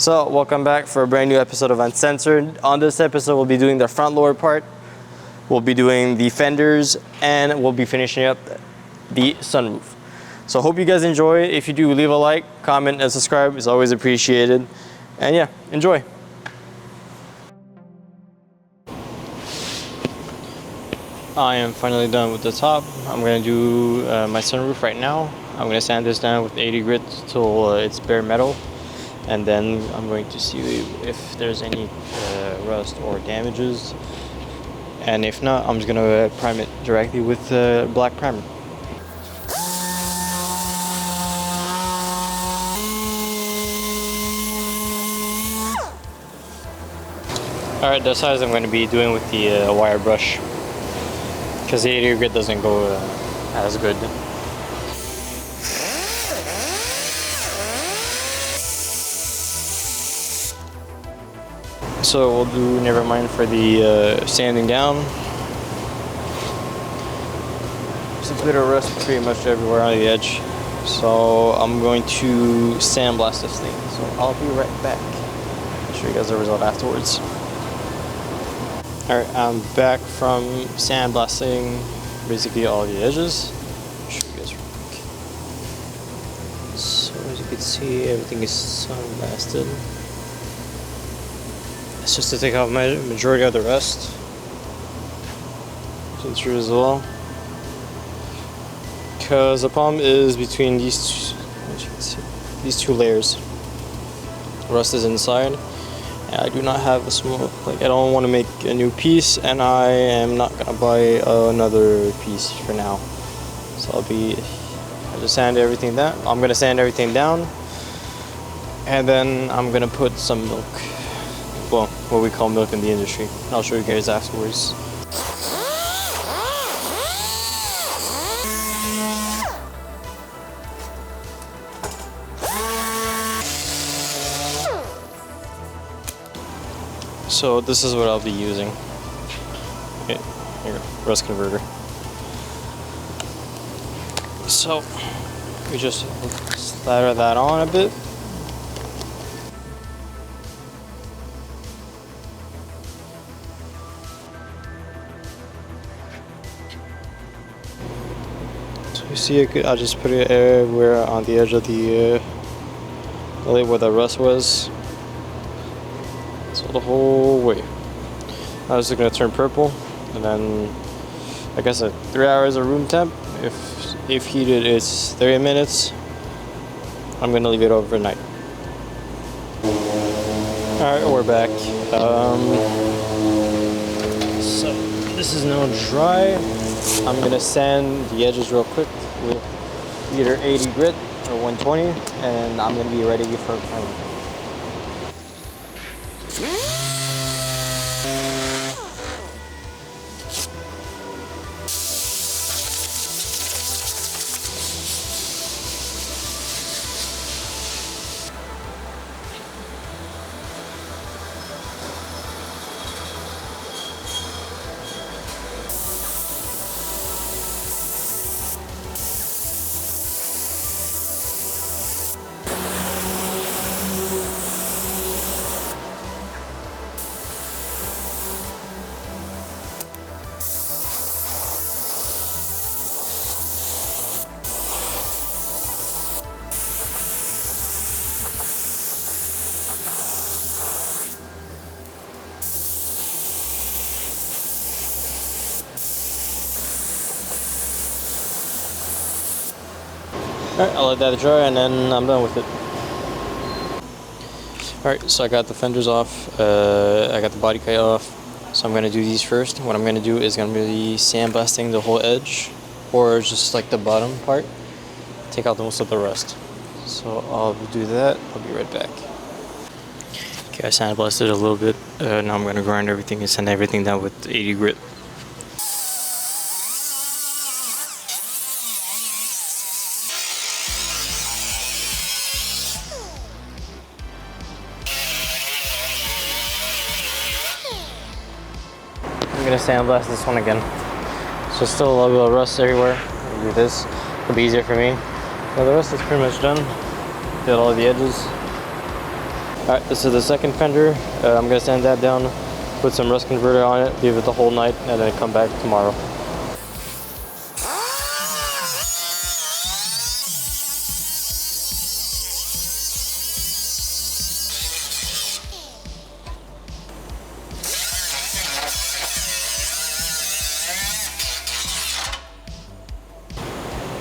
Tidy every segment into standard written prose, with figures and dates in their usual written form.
So welcome back for a brand new episode of Uncensored. On this episode, we'll be doing the front lower part, we'll be doing the fenders, and we'll be finishing up the sunroof. So hope you guys enjoy. If you do, leave a like, comment, and subscribe. It's always appreciated. And yeah, enjoy. I am finally done with the top. I'm going to do my sunroof right now. I'm going to sand this down with 80 grit till it's bare metal. And then I'm going to see if there's any rust or damages. And if not, I'm just going to prime it directly with black primer. Alright, the size I'm going to be doing with the wire brush, because the 80 grit doesn't go as good. So we'll do never mind for the sanding down. There's a bit of rust pretty much everywhere on the edge. So I'm going to sandblast this thing. So I'll be right back. I'll show you guys the result afterwards. Alright, I'm back from sandblasting basically all the edges. I'll show you guys real quick. So as you can see, everything is sandblasted. It's just to take off my majority of the rust. So true as well. Because the problem is between these two layers. Rust is inside. And I do not have a small, I don't want to make a new piece, and I am not gonna buy another piece for now. So I'll just sand everything down. I'm gonna sand everything down, and then I'm gonna put some milk. Well, what we call milk in the industry. I'll show you guys afterwards. So this is what I'll be using. Okay, here, rust converter. So we just slather that on a bit. You see, I'll just put it everywhere on the edge of the lid where the rust was. So the whole way. Now this is going to turn purple, and then I guess at 3 hours of room temp. If heated, it's 30 minutes. I'm going to leave it overnight. Alright, we're back. So this is now dry. I'm going to sand the edges real quick with either 80 grit or 120, and I'm going to be ready for priming. Alright, I'll let that dry and then I'm done with it. Alright, so I got the fenders off, I got the body kit off, so I'm going to do these first. What I'm going to do is going to be sandblasting the whole edge, or just like the bottom part, take out most of the rust. So I'll do that, I'll be right back. Okay, I sandblasted a little bit, now I'm going to grind everything and sand everything down with 80 grit. I'm gonna sandblast this one again. So still a little bit of rust everywhere. I'll do this. It'll be easier for me. Well, the rest is pretty much done. Did all the edges. Alright, this is the second fender. I'm going to sand that down, put some rust converter on it, leave it the whole night, and then come back tomorrow.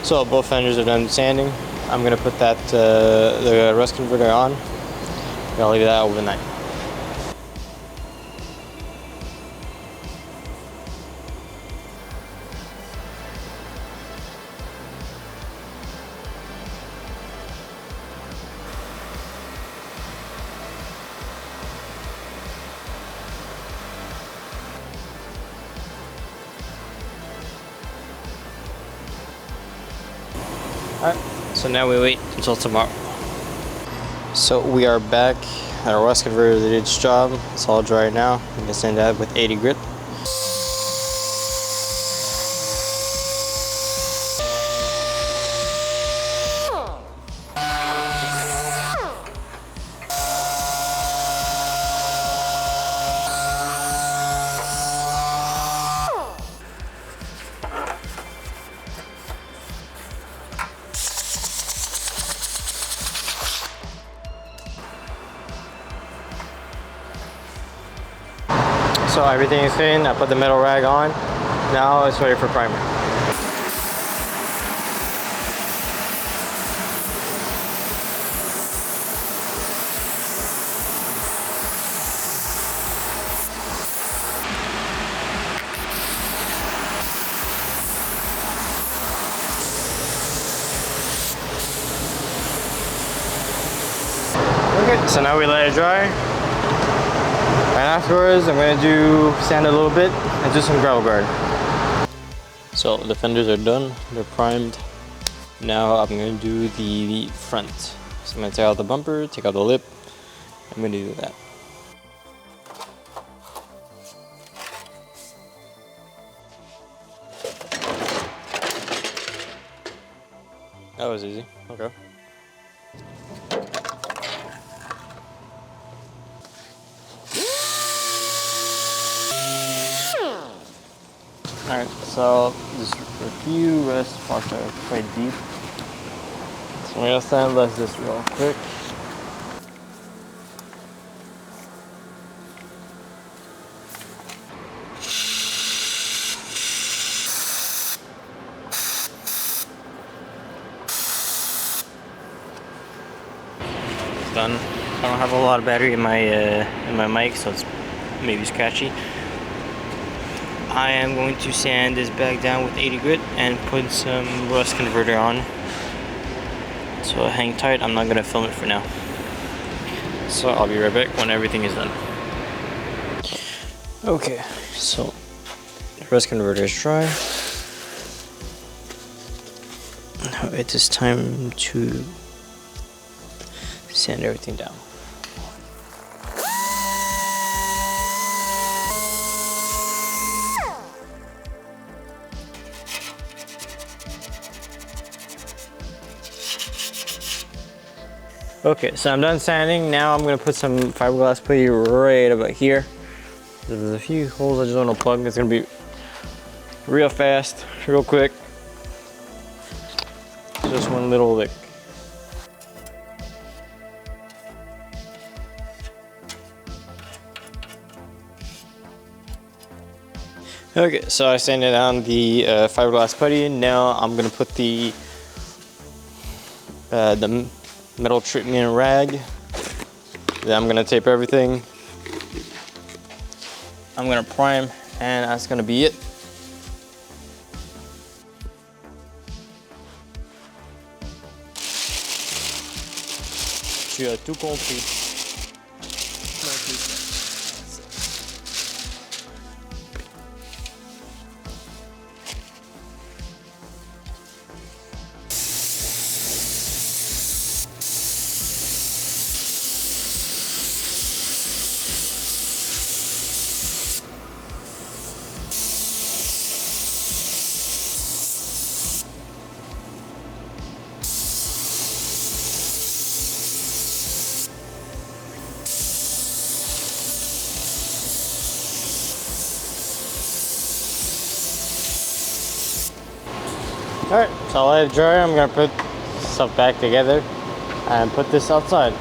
So both fenders are done sanding. I'm going to put that the rust converter on. I'll leave that overnight. Alright, so now we wait until tomorrow. So we are back. Our rust converter did its job. It's all dry now. I'm gonna sand that with 80 grit. So everything is clean. I put the metal rag on. Now it's ready for primer. Okay, so now we let it dry. And afterwards, I'm going to sand it a little bit and do some gravel guard. So the fenders are done, they're primed. Now I'm going to do the front. So I'm going to take out the bumper, take out the lip. I'm going to do that. That was easy, okay. Alright, so just a few rust spots are quite deep. So I'm going to sandblast this real quick. It's done. I don't have a lot of battery in my mic, so it's maybe scratchy. I am going to sand this back down with 80 grit and put some rust converter on. So hang tight, I'm not going to film it for now. So I'll be right back when everything is done. Okay, so the rust converter is dry. Now it is time to sand everything down. Okay, so I'm done sanding. Now I'm gonna put some fiberglass putty right about here. There's a few holes I just want to plug. It's gonna be real fast, real quick. Just one little lick. Okay, so I sanded down the fiberglass putty. Now I'm gonna put the metal treatment rag. Then I'm gonna tape everything. I'm gonna prime, and that's gonna be it. Tu as tout compris. Alright, so I'll let it dry. I'm gonna put stuff back together and put this outside.